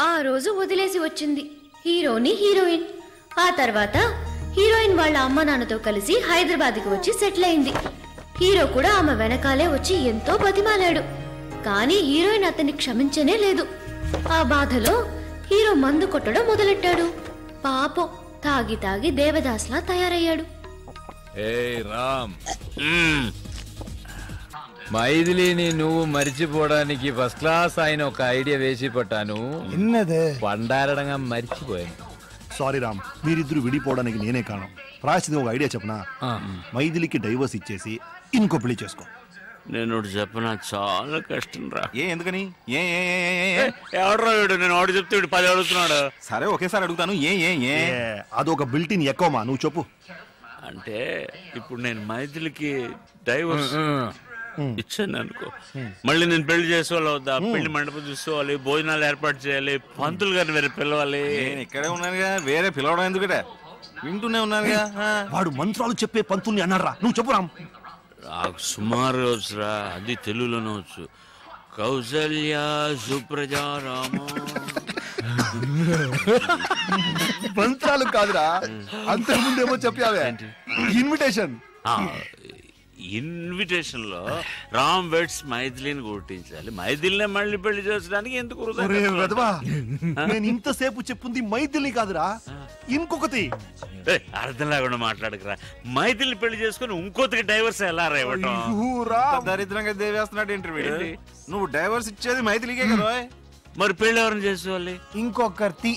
ఆ రోజు వదిలేసి వచ్చింది హీరోని హీరోయిన్. ఆ తర్వాత హీరోయిన్ వాళ్ళ అమ్మ నాన్నతో కలిసి హైదరాబాద్కి వచ్చి సెటిల్ అయింది. హీరో కూడా ఆమె వెనకాలే వచ్చి ఎంతో బతిమాలాడు. కానీ హీరోయిన్ అతన్ని క్షమించనే లేదు. ఆ బాధలో హీరో మందు కొట్టడం మొదలెట్టాడు. పాపం తాగి తాగి దేవదాస్లా తయారయ్యాడు. రామ్, మైథిలిని నువ్వు మర్చిపోవడానికి ఫస్ట్ క్లాస్ ఆయన ఒక ఐడియా వేసి పట్టాను. పండారడంగా మర్చిపోయాను. సారీ రామ్, మీరిద్దరు విడిపోవడానికి నేనే కారణం. రాసింది ఒక ఐడియా చెప్పనా? మైథిలికి డైవర్స్ ఇచ్చేసి ఇంకో పెళ్లి చేసుకో. నేను చెప్పనా, చాలా కష్టం రా. ఎందుకని? ఎవడరా వీడు? నేను ఆడు చెప్తే వీడు 10 అడుగుతున్నాడు. సరే ఒకేసారి అడుగుతాను. అదొక బిల్టిన్ ఎక్కువమా, నువ్వు చెప్పు. అంటే ఇప్పుడు నేను మైథిలికి డైవర్స్ ఇచ్చాను అనుకో, మళ్ళీ నేను పెళ్లి చేసుకోవాలి వద్దా? పెళ్లి మండపం చూసుకోవాలి, భోజనాలు ఏర్పాటు చేయాలి, పంతులు గారిని వేరే పిలవాలి. నేను ఇక్కడే ఉన్నానుగా, వేరే పిలవడం ఎందుకట? వింటూనే ఉన్నానుగా. వాడు మంత్రాలు చెప్పే పంతుల్ని అన్నారా? నువ్వు చెప్పు రామ్. నాకు సుమారు వచ్చురా, అది తెలుగులోనే వచ్చు. కౌసల్య సుప్రజా రామ. మంత్రాలు కాదురా, అంతకుముందేమో చెప్పావే ఇన్విటేషన్. ఇన్విటేషన్ లో రామ్ వెడ్స్ మైథిలిని గుర్తించాలి. మైథిలినే మళ్ళీ పెళ్లి చేసడానికి ఎందుకు? నేను ఇంతసేపు చెప్పుంది మైథిలి కాదురా, ఇంకొకటి. అర్థం లేకుండా మాట్లాడకరా. మైథిలిని పెళ్లి చేసుకుని ఇంకొకటికి డైవర్స్ ఎలా ఇవ్వటం? దరిద్రంగా దేవేస్తున్నాడు ఇంటర్వ్యూ. నువ్వు డైవర్స్ ఇచ్చేది మైథిలికే కదా, మరి పెళ్లి ఎవరిని చేసుకోవాలి? ఇంకొకటి.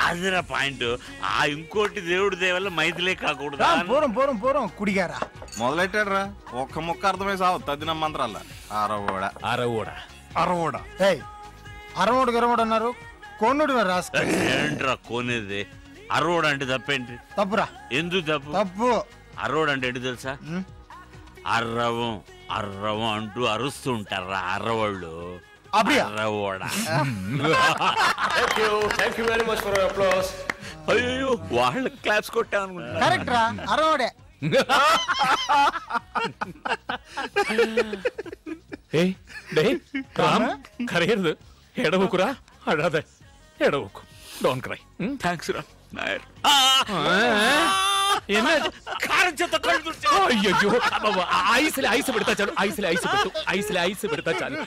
అదిరా పాయింట్. ఆ ఇంకోటి దేవుడి దేవల్ల మైథిలే కాకూడదు. పూరం కుడిగారా మొదలెట్టాడు రా. ఒక్క ముక్క అర్థమై సావు తద్దిన మంత్రాల. అరవోడు గరవోడు అన్నారు. కోనుడు ఏంట్రా కోనేది? అరవోడు అంటే తప్పేంటి? తప్పురా. ఎందుకు తప్పు? అరవోడు అంటే ఏంటి తెలుసా? అర్రవం అర్రవం అంటూ అరుస్తూ ఉంటారా అర్రవాళ్ళు. అయ్యో వాళ్ళ క్లాప్స్ కొట్టాను. కరగదు, ఎడవకురా. అడాదే ఎడవకు. Don't cry. థ్యాంక్స్ రా. ఐస్ పెడతా చాలు. ఐస్ పెడతా చాలు.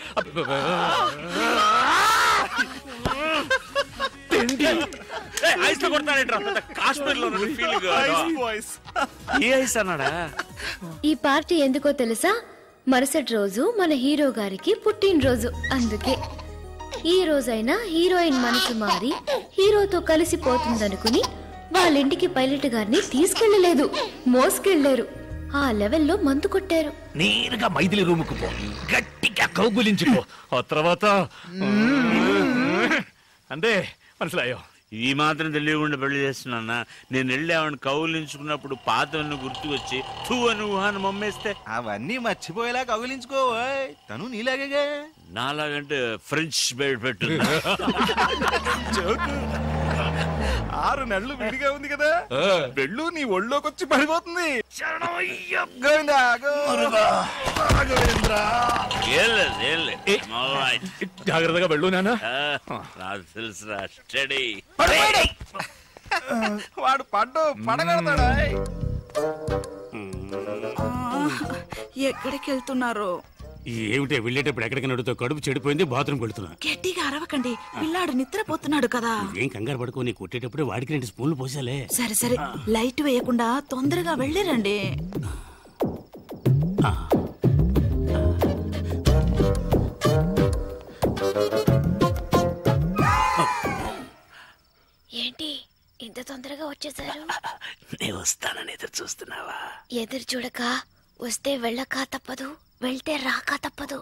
ఈ పార్టీ ఎందుకో తెలుసా? మరుసటి రోజు మన హీరో గారికి పుట్టినరోజు. అందుకే ఈ రోజైనా హీరోయిన్ మనసు మారి హీరోతో కలిసిపోతుందనుకుని వాళ్ళింటికి పైలట్ గారిని తీసుకెళ్లలేదు, మోసుకెళ్లారు. ఆ లెవెల్లో మందు కొట్టారు. నేరుగా మైథిలి రూముకు పో, గట్టిగా కౌగులించుకో. ఆ తర్వాత అంటే మనసులాయో ఈ మాత్రం తెలియకుండా పెళ్లి చేస్తున్నా. నేను వెళ్ళి ఆవిడ కౌలించుకున్నప్పుడు పాతవన్నీ గుర్తుకొచ్చి నువ్వు అని మమ్మేస్తే అవన్నీ మర్చిపోయేలా కౌగిలించుకో. తను నీలాగే. నాలాగంటే ఫ్రెంచ్ బెడ్ పెట్టు. 6 నెలలు విడిగా ఉంది కదా, పెళ్ళు నీ ఒళ్ళోకి వచ్చి పడిపోతుంది. జాగ్రత్తగా వెళ్ళు నాన్న. నాకు తెలుసురా. స్టడీ. వాడు పడగడతాడా? ఎక్కడికి వెళ్తున్నారు? ఏమిటే వెళ్ళేటప్పుడు ఎక్కడికి నడుతో? కడుపు చెడిపోయింది, బాత్రూమ్ వెళ్తున్నా. గట్టిగా అరవకండి, పిల్లాడు నిద్రపోతున్నాడు కదా. ఏం కంగారు పడుకో, నీ కొట్టేటప్పుడు వాడికి 2 స్పూన్లు పోసాలే. సరే సరే, లైట్ వేయకుండా తొందరగా వెళ్ళిరండి. ఏంటి ఇంత తొందరగా వచ్చేసారు? నేను వస్తానని ఎదురు చూస్తున్నావా? ఎదురు చూడక వస్తే వెళ్ళక తప్పదు, వెళ్తే రాక తప్పదు.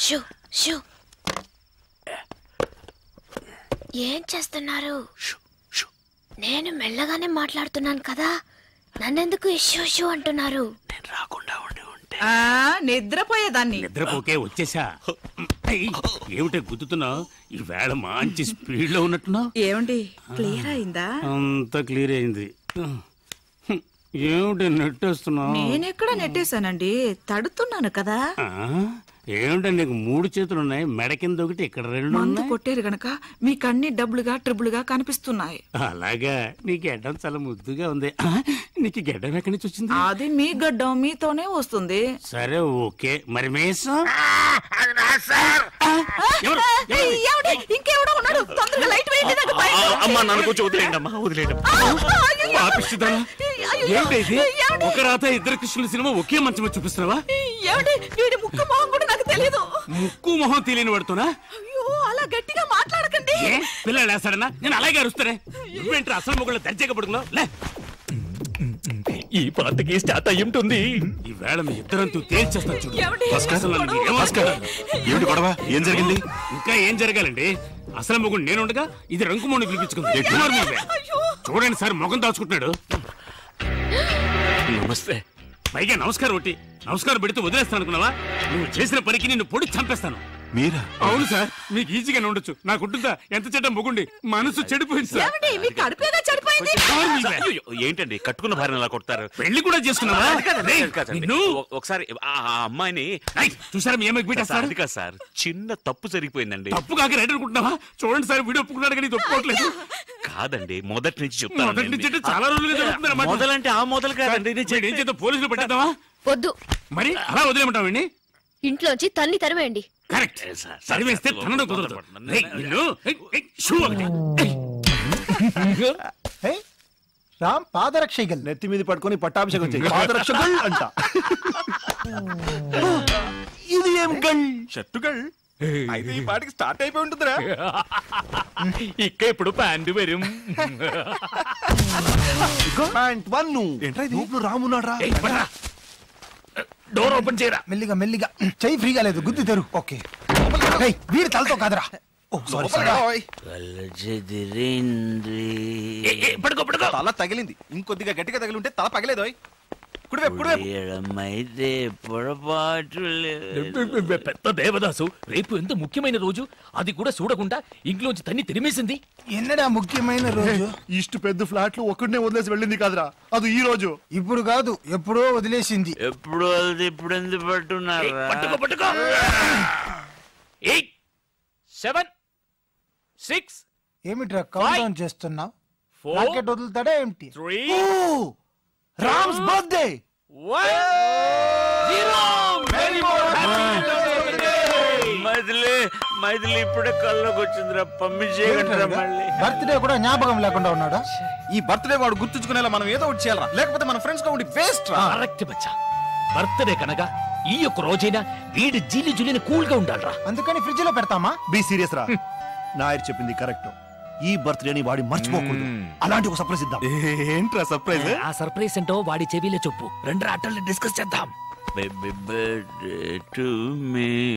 Shoe shoe. ఏం చేస్తున్నారు? నేను మెల్లగానే మాట్లాడుతున్నాను కదా, నన్నెందుకు షూ షూ అంటున్నారు? నేను రాకుండా ఉండి ఉంటే నిద్రపోయేదాన్ని. నిద్రపోకే వచ్చేసా. ఏమిటే గుద్దుతున్నావు? ఈ వేళ మంచి స్పీడ్ లో ఉన్నట్టున్నావు. ఏమండి, క్లియర్ అయిందా? అంతా క్లియర్ అయింది. ఏమిటి నెట్టేస్తున్నావు? నేనెక్కడ నెట్టేశానండి, తడుతున్నాను కదా. ఏమిటో నీకు 3 చేతులు ఉన్నాయి, మెడ కింద ఒకటి, ఇక్కడ 2 మందు ఉన్నాయి. కొట్టారు గనక మీకన్ని డబ్బులుగా ట్రిబుల్గా కనిపిస్తున్నాయి. అలాగా నీ గెడ్డం చాలా ముద్దుగా ఉంది. నీకు గెడ్డం ఎక్కడి నుంచి వచ్చింది? అది మీ గడ్డం మీతోనే వస్తుంది. సరే ఓకే, మరి మేసం ఇంకెవడో ఉన్నాడు, తొందరగా లైట్ వేయండి. నాకు భయం. అమ్మా నన్ను కొంచెం వదిలేయండి అమ్మా, వదిలేయండి. ఏంటి ఒక రాత 2 కృష్ణుల సినిమా ఒకే మంచం మీద చూపిస్తున్నావా? ఏమిటి వీడి ముక్కు మొహం కూడా నాకు తెలియదు. ముక్కు మొహం తెలియని పడుతున్నా? అయ్యో అలా గట్టిగా మాట్లాడకండి. పిల్లలు వేస్తాడన్నా, నేను అలాగే అరుస్తానే. నువ్వేంటి అసలు మొగుళ్ళు దర్జాగా పడుకున్నావు? లే, ఈ పాటకి స్టార్ట్ అయ్యుంటుంది. ఈ వేళ మీ ఇద్దరంతూ తేల్చేస్తా చూడు. ఏమిటి? అసలు నన్ను ఏమనుకుంటున్నావు? ఏమిటి గొడవ? ఏం జరిగింది? ఇంకా ఏం జరగాలండి? అసలు మొగుడు నేనుండగా ఇది రంకుమోని పిలిపించుకుంది. కుమార్ నువ్వే. చూడండి సార్, మొగం దాచుకుంటున్నాడు. నమస్తే. పైగా నమస్కారం ఒకటి, నమస్కారం పెడితే వదిలేస్తాను అనుకున్నావా? నువ్వు చేసిన పనికి నిన్ను పొడి చంపేస్తాను. మీరా? అవును సార్, మీకు ఈజీగానే ఉండొచ్చు. నాకుంటుందా? ఎంత చెడ్డ మొగుండి, మనసు చెడిపోయింది సార్. ఏమిటి మీ కడుపేగా చెడిపోయింది? కుమార్ నువ్వే. అయ్యో, ఏంటండి కట్టుకున్న భార్యను అలా కొడతారు? పెళ్లి కూడా చేసుకున్నావా? నిన్ను ఒకసారి ఆ అమ్మాయిని చూసారా మీ అమ్మాయికి పెట్టేస్తారు. అది కాదు సార్, చిన్న తప్పు జరిగిపోయిందండి. తప్పు కాక రైట్ అనుకుంటున్నావా? చూడండి సార్, వీడియో ఒప్పుకున్నాడు కానీ ఇది ఒప్పుకోవట్లేదు. కాదండి, మొదటి నుంచి మొదటి నుంచి చెప్తాను. అంటే చాలా రోజులుగా జరుగుతుంది అన్నమాట. మొదలంటే ఆ మొదలు కాదండి. వీడు ఏం చేద్దాం, పోలీసులు పెట్టేద్దామా? వద్దు, మరి అలా వదిలేమంటావు వీడిని? ఇంట్లోంచి తన్ని తరివేయండి. కరెక్ట్, సరివేస్తే తనడం కుదరదు. ఏయ్, నిన్ను, ఏయ్, ఏయ్, షూ ఒకటి. ఏయ్. రామ్ పాదరక్షగల్ నెత్తి మీద పట్టుకొని పట్టాభిషేకం చేయి. పాదరక్షగల్ అంట. ఇది ఏం గల్? షర్టుగల్ అయితే ఈ పాటికి స్టార్ట్ అయిపోయి ఉంటుందిరా. ఇక్క ఇప్పుడు ప్యాంటు వెരും. Pant one. ఏంట్రా ఇది? లోపల రామున్నాడు రా. డోర్ ఓపెన్ చేయరా. మెల్లిగా మెల్లిగా చెయ్యి ఫ్రీగా లేదు, గుద్ది తెరు. ఓకే, వీడి తలతో కాదురా. పడుకో పడుకో. తల తగిలింది, ఇంకొద్దిగా గట్టిగా తగిలి ఉంటే తల పగలేదు. పెద్ద దేవదాసు, రేపు ఎంత ముఖ్యమైన రోజు, అది కూడా చూడకుండా ఇంట్లోంచి తన్ని తిరిమేసింది. ఎన్నడా ముఖ్యమైన రోజు? ఇష్ట పెద్ద ఫ్లాట్ లో ఒక్కడనే వదిలేసి వెళ్ళింది కాదురా, అది ఈ రోజు. ఇప్పుడు కాదు, ఎప్పుడో వదిలేసింది. ఎప్పుడు అది ఇప్పుడు ఎందుకు పట్టున్నారు? పట్టుకో పట్టుకో. 8 7 6 ఏమిట్రా కౌంట్ డౌన్ చేస్తున్నావు? 4 రాకెట్ వదులుతాడా ఏమిటి? 3 రామ్స్ బర్త్డే. 1 0. మైథిలి ఇప్పుడే కళ్ళలోకి వచ్చిందిరా, పంపించేయగలరా మళ్ళీ? బర్త్డే కూడా జ్ఞాపకం లేకుండా ఉన్నాడా? ఈ బర్త్డే వాడు గుర్తుంచుకునేలా మనం ఏదో ఒకటి చేయాలరా, లేకపోతే మన ఫ్రెండ్స్ గా ఉండి వేస్ట్ రా. కరెక్ట్ బచ్చా. బర్త్డే కనుక ఈ యొక్క రోజైనా వీడి జీలి జులిని కూల్ గా ఉండాలరా. అందుకని ఫ్రిడ్జ్ లో పెడతామా? బీ సీరియస్ రా. నాయర్ చెప్పింది కరెక్ట్. ఈ బర్త్డేని వాడి మర్చిపోకూడదు. అలాంటి ఒక సర్ప్రైజ్ ఇద్దాం. ఏంట్రా సర్ప్రైజ్? ఆ సర్ప్రైజ్ ఏంటో వాడి చెవిలో చెప్పు. రెండు ఆటల్ని డిస్కస్ చేద్దాం. Baby birthday to me.